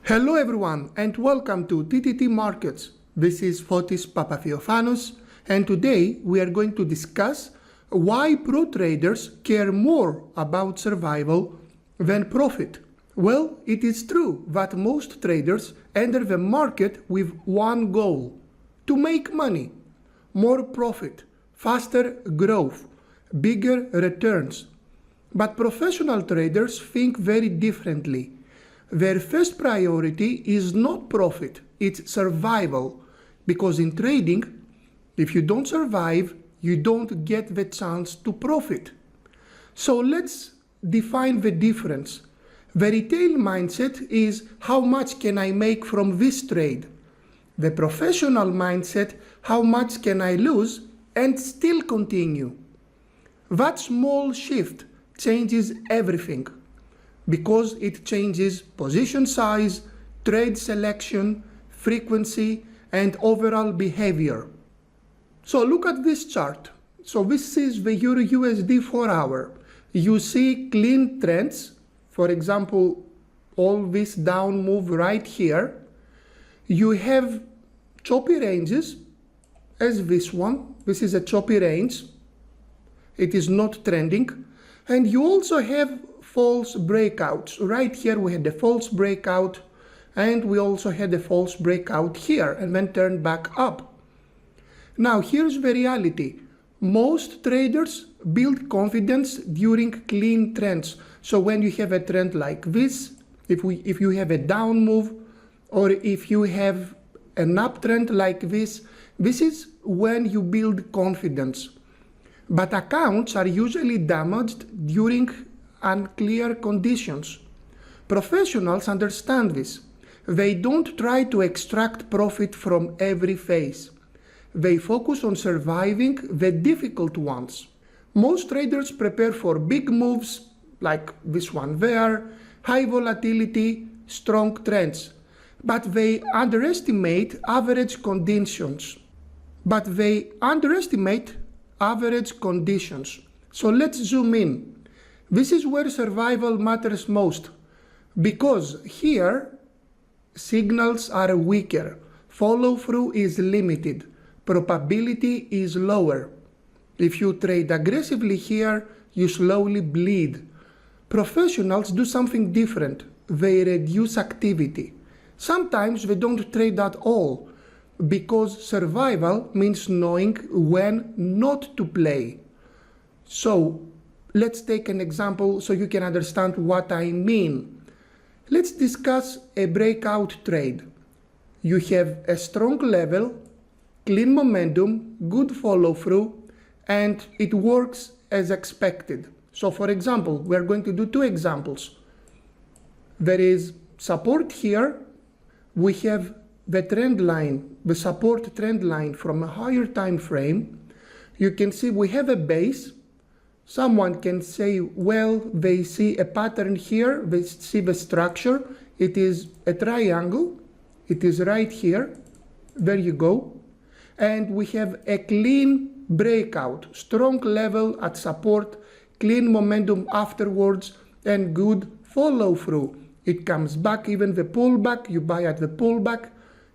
Hello everyone and welcome to TTT Markets. This is Fotis Papafiofanos and today we are going to discuss why pro traders care more about survival than profit. Well, it is true that most traders enter the market with one goal: to make money, more profit, faster growth, bigger returns. But professional traders think very differently. Their first priority is not profit, it's survival. Because in trading, if you don't survive, you don't get the chance to profit. So let's define the difference. The retail mindset is how much can I make from this trade? The professional mindset, how much can I lose and still continue? That small shift changes everything, because it changes position size, trade selection, frequency, and overall behavior. So look at this chart. So this is the Euro USD 4 hour. You see clean trends. For example, all this down move right here. You have choppy ranges as this one. This is a choppy range. It is not trending. And you also have false breakouts. Right here we had a false breakout and we also had a false breakout here and then turned back up. Now here's the reality. Most traders build confidence during clean trends. So when you have a trend like this, if you have a down move or if you have an uptrend like this is when you build confidence. But accounts are usually damaged during unclear conditions. Professionals understand this. They don't try to extract profit from every phase. They focus on surviving the difficult ones. Most traders prepare for big moves like this one there, high volatility, strong trends. But they underestimate average conditions. So let's zoom in. This is where survival matters most, because here signals are weaker, follow-through is limited, probability is lower. If you trade aggressively here, you slowly bleed. Professionals do something different. They reduce activity. Sometimes they don't trade at all, because survival means knowing when not to play. So let's take an example so you can understand what I mean. Let's discuss a breakout trade. You have a strong level, clean momentum, good follow through, and it works as expected. So for example, we're going to do two examples. There is support here. We have the trend line, the support trend line from a higher time frame. You can see we have a base. Someone can say, well, they see a pattern here, they see the structure. It is a triangle. It is right here. There you go. And we have a clean breakout, strong level at support, clean momentum afterwards, and good follow through. It comes back, even the pullback, you buy at the pullback,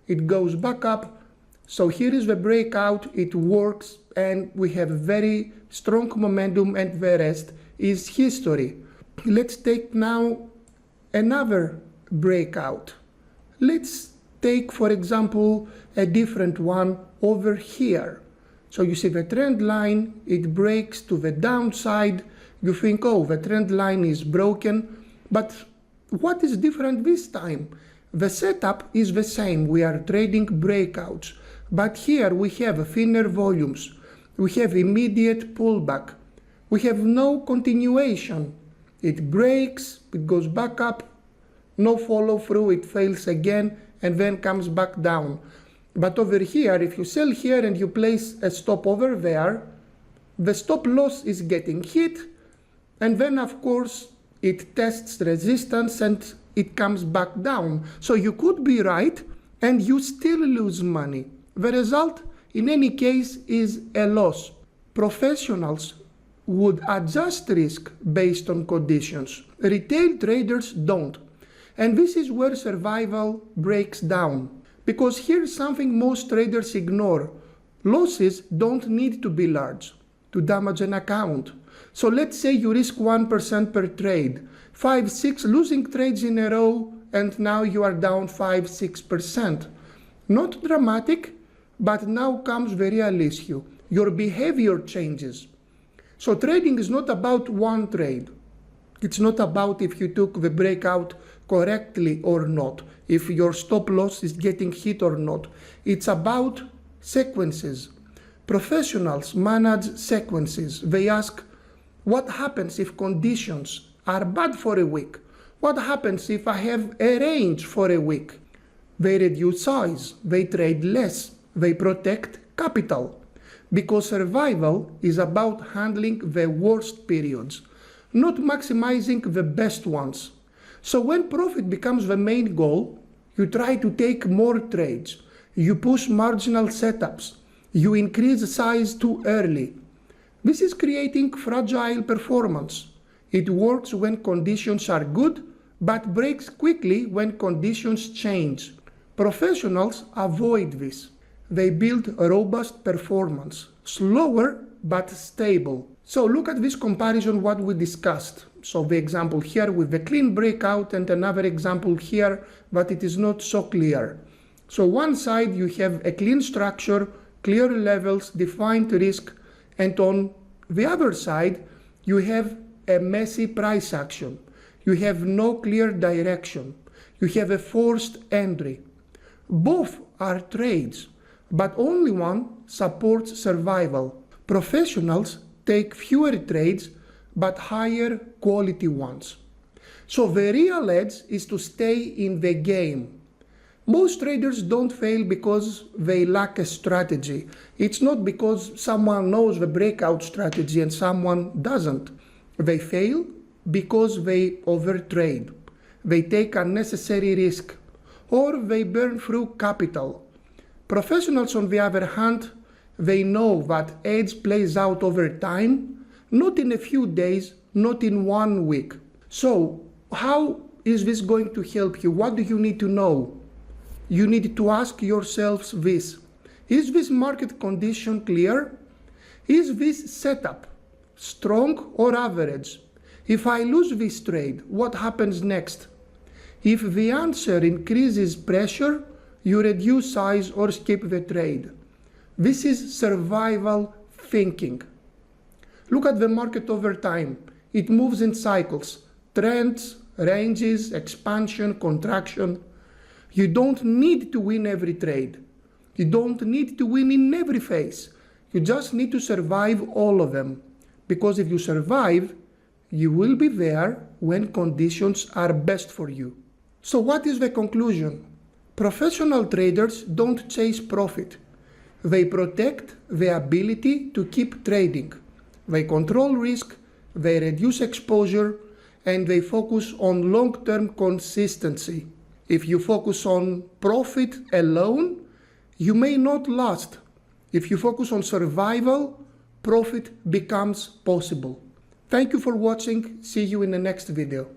it goes back up. So here is the breakout, it works, and we have very strong momentum, and the rest is history. Let's take now another breakout. Let's take, for example, a different one over here. So you see the trend line, it breaks to the downside. You think, oh, the trend line is broken, but what is different this time? The setup is the same. We are trading breakouts, but here we have thinner volumes. We have immediate pullback. We have no continuation. It breaks, it goes back up, no follow through, it fails again, and then comes back down. But over here, if you sell here and you place a stop over there, the stop loss is getting hit, and then of course it tests resistance and it comes back down. So you could be right and you still lose money. The result in any case is a loss. Professionals would adjust risk based on conditions. Retail traders don't. And this is where survival breaks down. Because here's something most traders ignore. Losses don't need to be large to damage an account. So let's say you risk 1% per trade, 5-6 losing trades in a row, and now you are down 5-6%. Not dramatic, but now comes the real issue. Your behavior changes. So trading is not about one trade. It's not about if you took the breakout correctly or not, if your stop loss is getting hit or not. It's about sequences. Professionals manage sequences. They ask, what happens if conditions are bad for a week? What happens if I have a range for a week? They reduce size, they trade less, they protect capital. Because survival is about handling the worst periods, not maximizing the best ones. So when profit becomes the main goal, you try to take more trades, you push marginal setups, you increase size too early. This is creating fragile performance. It works when conditions are good, but breaks quickly when conditions change. Professionals avoid this. They build a robust performance, slower but stable. So look at this comparison what we discussed. So the example here with the clean breakout and another example here, but it is not so clear. So one side you have a clean structure, clear levels, defined risk, and on the other side you have a messy price action. You have no clear direction. You have a forced entry. Both are trades, but only one supports survival. Professionals take fewer trades, but higher quality ones. So the real edge is to stay in the game. Most traders don't fail because they lack a strategy. It's not because someone knows the breakout strategy and someone doesn't. They fail because they overtrade. They take unnecessary risk, or they burn through capital. Professionals, on the other hand, they know that edge plays out over time, not in a few days, not in 1 week. So how is this going to help you? What do you need to know? You need to ask yourselves this. Is this market condition clear? Is this setup strong or average? If I lose this trade, what happens next? If the answer increases pressure, you reduce size or skip the trade. This is survival thinking. Look at the market over time. It moves in cycles, trends, ranges, expansion, contraction. You don't need to win every trade. You don't need to win in every phase. You just need to survive all of them. Because if you survive, you will be there when conditions are best for you. So what is the conclusion? Professional traders don't chase profit. They protect the ability to keep trading. They control risk, they reduce exposure, and they focus on long-term consistency. If you focus on profit alone, you may not last. If you focus on survival, profit becomes possible. Thank you for watching. See you in the next video.